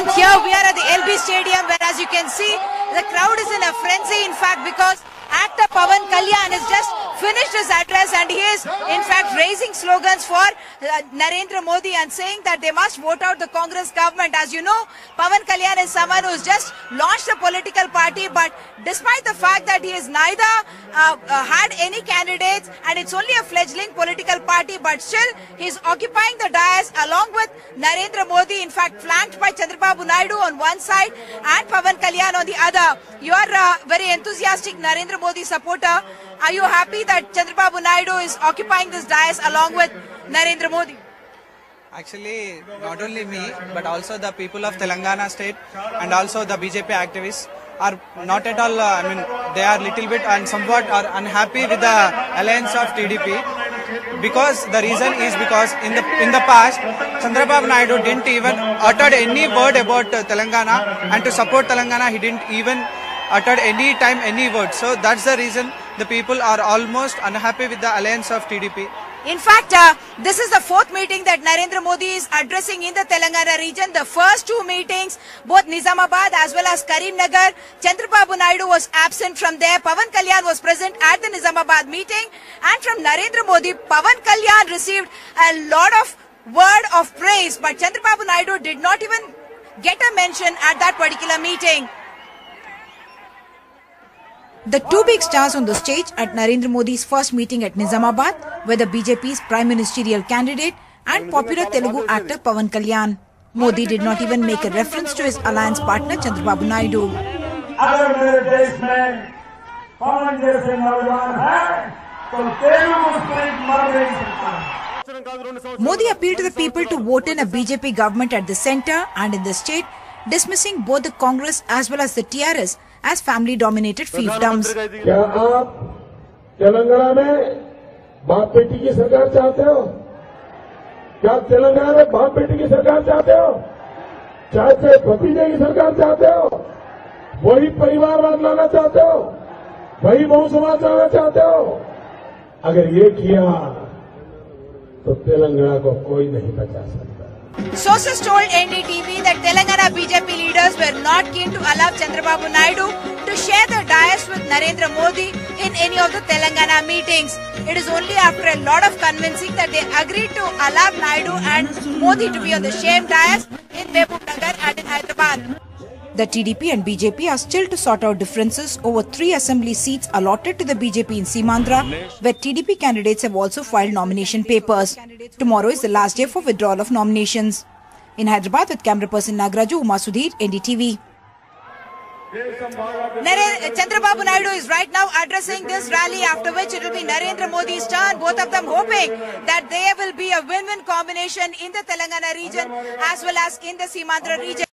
And here we are at the LB Stadium, where as you can see, the crowd is in a frenzy, in fact, because actor Pawan Kalyan has just finished his address and he is in fact raising slogans for Narendra Modi and saying that they must vote out the Congress government. As you know, Pawan Kalyan is someone who has just launched a political party, but despite the fact that he has neither had any candidates and it's only a fledgling political party, but still he's occupying the dais along with Narendra Modi, in fact flanked by Chandrababu Naidu on one side and Pawan Kalyan on the other. You are a very enthusiastic Narendra Modi supporter. Are you happy that Chandrababu Naidu is occupying this dais along with Narendra Modi? Actually, not only me, but also the people of Telangana state and also the BJP activists are not at all, they are little bit and somewhat are unhappy with the alliance of TDP. Because the reason is because in the past, Chandrababu Naidu didn't even uttered any word about Telangana, and to support Telangana, he didn't even uttered any time any word. So that's the reason the people are almost unhappy with the alliance of TDP. In fact, this is the fourth meeting that Narendra Modi is addressing in the Telangana region. The first two meetings, both Nizamabad as well as Karimnagar, Chandrababu Naidu was absent from there. Pawan Kalyan was present at the Nizamabad meeting. And from Narendra Modi, Pawan Kalyan received a lot of word of praise, but Chandrababu Naidu did not even get a mention at that particular meeting. The two big stars on the stage at Narendra Modi's first meeting at Nizamabad were the BJP's prime ministerial candidate and popular Telugu actor Pawan Kalyan. Modi did not even make a reference to his alliance partner Chandrababu Naidu. Modi appealed to the people to vote in a BJP government at the centre and in the state, dismissing both the Congress as well as the TRS as family-dominated fiefdoms. क्या आप तेलंगाना में बाप बेटी की सरकार चाहते हो? क्या तेलंगाना में बाप बेटी की सरकार चाहते हो? चाहे भतीजे की सरकार चाहते हो? वही परिवारवाद लाना चाहते हो? वही बहु समाज लाना चाहते हो? अगर ये किया तो तेलंगाना को कोई नहीं बचा सकता. Sources told NDTV that Telangana BJP leaders were not keen to allow Chandrababu Naidu to share the dais with Narendra Modi in any of the Telangana meetings. It is only after a lot of convincing that they agreed to allow Naidu and Modi to be on the same dais in Mehboob-Nagar and in Hyderabad. The TDP and BJP are still to sort out differences over 3 assembly seats allotted to the BJP in Simandra, where TDP candidates have also filed nomination papers. Tomorrow is the last day for withdrawal of nominations. In Hyderabad with camera person Nagraju, Uma Sudhir, NDTV. Chandrababu Naidu is right now addressing this rally, after which it will be Narendra Modi's turn, both of them hoping that there will be a win-win combination in the Telangana region as well as in the Simandra region.